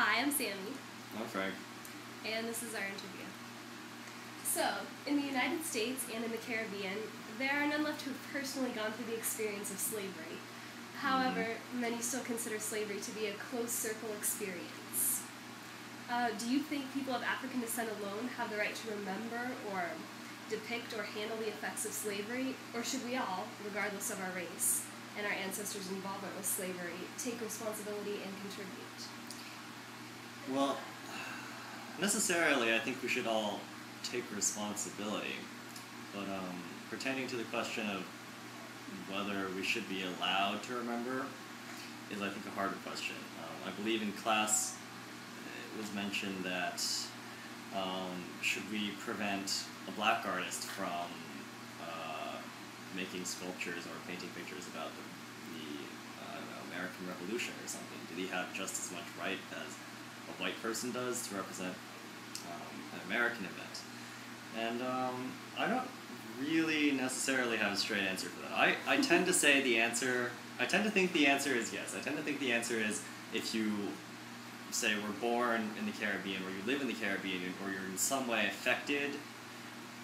Hi, I'm Sammi, I'm Frank. and this is our interview. So, in the United States and in the Caribbean, there are none left who have personally gone through the experience of slavery. However, many still consider slavery to be a closed circle experience. Do you think people of African descent alone have the right to remember or depict or handle the effects of slavery, or should we all, regardless of our race and our ancestors' involvement with slavery, take responsibility and contribute? Well, necessarily, I think we should all take responsibility. But pertaining to the question of whether we should be allowed to remember is, I think, a harder question. I believe in class it was mentioned that should we prevent a black artist from making sculptures or painting pictures about the I don't know, American Revolution or something? Did he have just as much right as a white person does to represent an American event? And I don't really necessarily have a straight answer for that. I tend to say the answer, I tend to think the answer is yes. I tend to think the answer is if you say were born in the Caribbean or you live in the Caribbean or you're in some way affected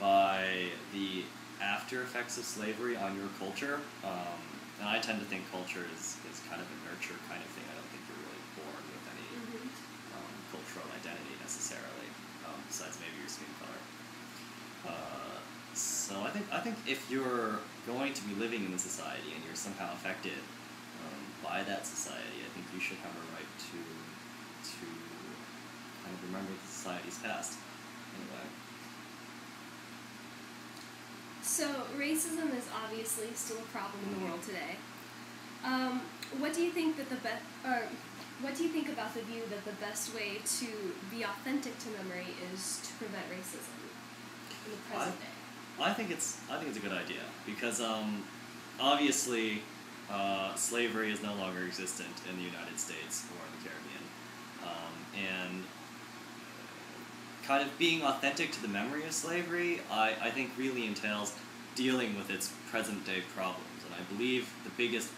by the after effects of slavery on your culture, and I tend to think culture is kind of a nurture kind of thing. I don't think you're really born with any cultural identity necessarily, besides maybe your skin color. So I think if you're going to be living in the society and you're somehow affected by that society, I think you should have a right to kind of remember the society's past. Anyway. So, racism is obviously still a problem in the world today. What do you think that what do you think about the view that the best way to be authentic to memory is to prevent racism in the present day? I think it's a good idea because obviously slavery is no longer existent in the United States or in the Caribbean, and kind of being authentic to the memory of slavery, I think really entails dealing with its present day problems, and I believe the biggest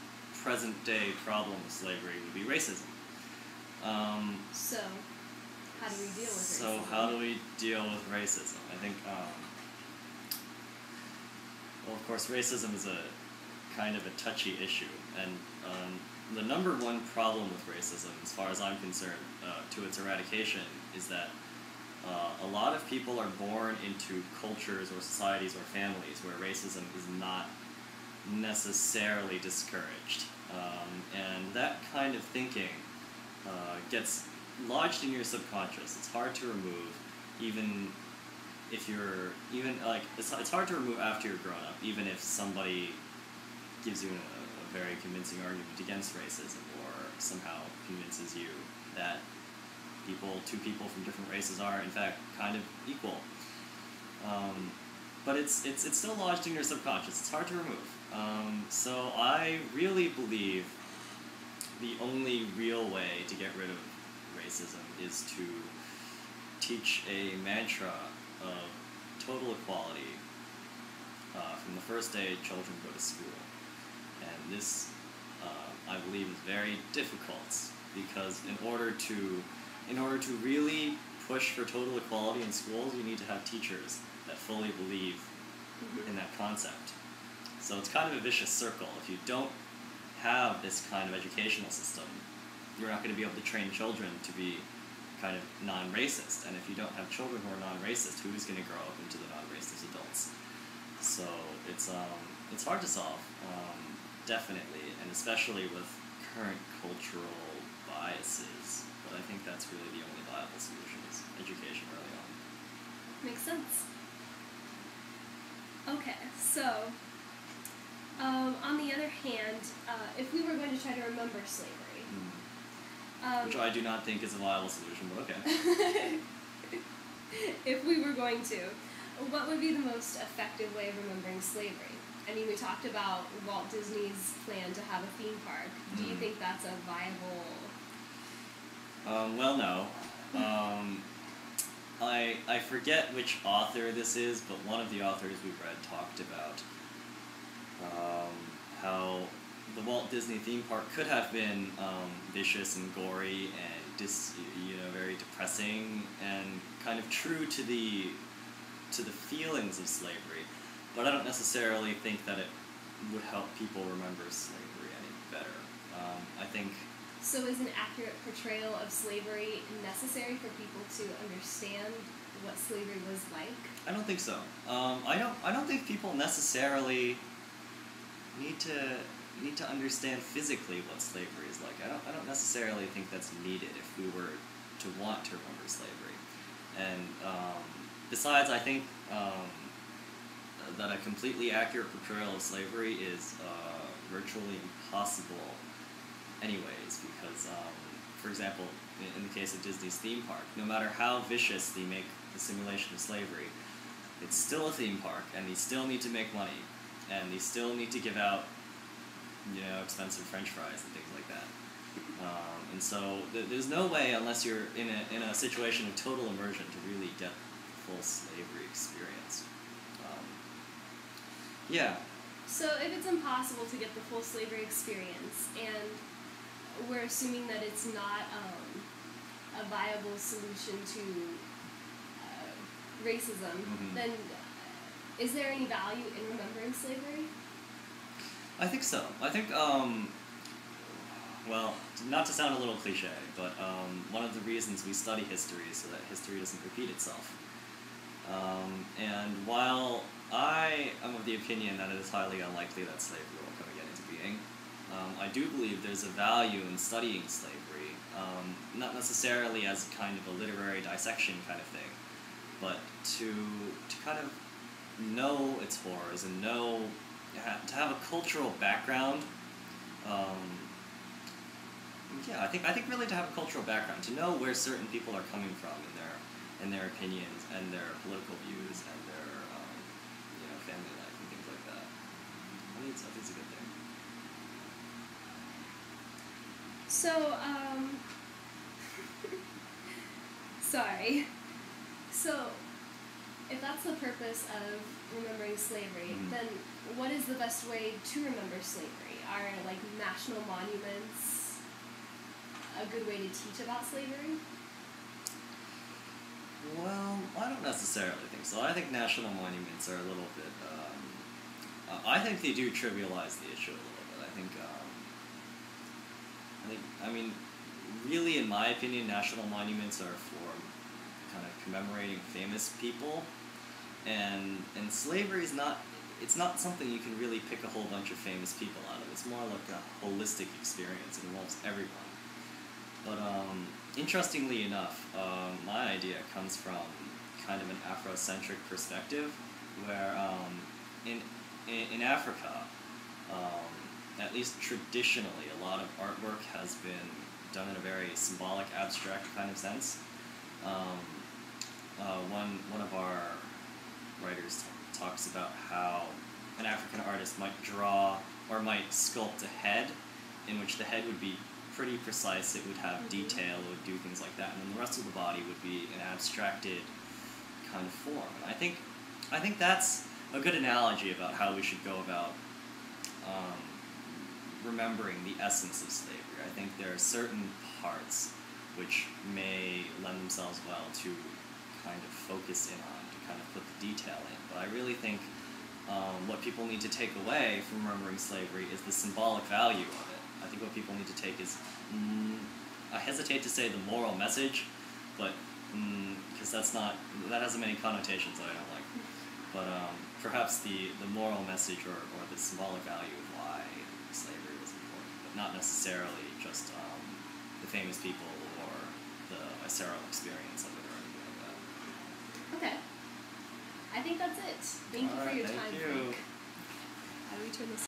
present day problem of slavery would be racism. So, how do we deal with racism? So how do we deal with racism? I think, well, of course, racism is a kind of a touchy issue, and the number one problem with racism, as far as I'm concerned, to its eradication, is that a lot of people are born into cultures or societies or families where racism is not necessarily discouraged. And that kind of thinking gets lodged in your subconscious. It's hard to remove, even if you're, it's hard to remove after you're grown up, even if somebody gives you a very convincing argument against racism or somehow convinces you that two people from different races are, in fact, kind of equal. But it's still lodged in your subconscious. It's hard to remove. So I really believe the only real way to get rid of racism is to teach a mantra of total equality from the first day children go to school. And this, I believe, is very difficult because in order to really push for total equality in schools, you need to have teachers that fully believe in that concept. So it's kind of a vicious circle. If you don't have this kind of educational system, you're not going to be able to train children to be kind of non-racist. And if you don't have children who are non-racist, who is going to grow up into the non-racist adults? So it's hard to solve, definitely, and especially with current cultural biases. But I think that's really the only viable solution is education early on. Makes sense. Okay, so on the other hand, if we were going to try to remember slavery, which I do not think is a viable solution, but okay. If we were going to, what would be the most effective way of remembering slavery? I mean, we talked about Walt Disney's plan to have a theme park. Do you think that's a viable... Well, no. I forget which author this is, but one of the authors we've read talked about how the Walt Disney theme park could have been vicious and gory and very depressing and kind of true to the feelings of slavery. But I don't necessarily think that it would help people remember slavery any better. I think. So is an accurate portrayal of slavery necessary for people to understand what slavery was like? I don't think so. I don't think people necessarily need to understand physically what slavery is like. I don't necessarily think that's needed if we were to want to remember slavery. And besides, I think that a completely accurate portrayal of slavery is virtually impossible anyways, because, for example, in the case of Disney's theme park, no matter how vicious they make the simulation of slavery, it's still a theme park, and they still need to make money, and they still need to give out, expensive French fries and things like that. And so there's no way, unless you're in a situation of total immersion, to really get the full slavery experience. Yeah. So if it's impossible to get the full slavery experience, and we're assuming that it's not a viable solution to racism, then is there any value in remembering slavery? I think so. I think, well, not to sound a little cliche, but one of the reasons we study history is so that history doesn't repeat itself. And while I am of the opinion that it is highly unlikely that slavery will come again into being, I do believe there's a value in studying slavery, not necessarily as kind of a literary dissection kind of thing, but to kind of know its horrors and to have a cultural background. I think really to have a cultural background, to know where certain people are coming from in their opinions and their political views and their family life and things like that. I think it's a good thing. So, sorry. So, if that's the purpose of remembering slavery, then what is the best way to remember slavery? Are, national monuments a good way to teach about slavery? Well, I don't necessarily think so. I think national monuments are a little bit, I think they do trivialize the issue a little bit. I mean, really, in my opinion, national monuments are for kind of commemorating famous people, and slavery is not, it's not something you can really pick a whole bunch of famous people out of. It's more like a holistic experience. It involves everyone. But interestingly enough, my idea comes from kind of an Afrocentric perspective, where in Africa, at least traditionally, a lot of artwork has been done in a very symbolic, abstract kind of sense. One of our writers talks about how an African artist might draw or might sculpt a head, in which the head would be pretty precise, it would have detail, it would do things like that, and then the rest of the body would be an abstracted kind of form. And I think that's a good analogy about how we should go about remembering the essence of slavery. I think there are certain parts which may lend themselves well to kind of focus in on, to kind of put the detail in. But I really think what people need to take away from remembering slavery is the symbolic value of it. I think what people need to take is, I hesitate to say the moral message, but because that has many connotations that I don't like. But perhaps the moral message or the symbolic value of why slavery was important, but not necessarily just the famous people or the visceral experience of it or anything like that. Okay. I think that's it. Thank you for your time, Thank you. Frank. How do we turn this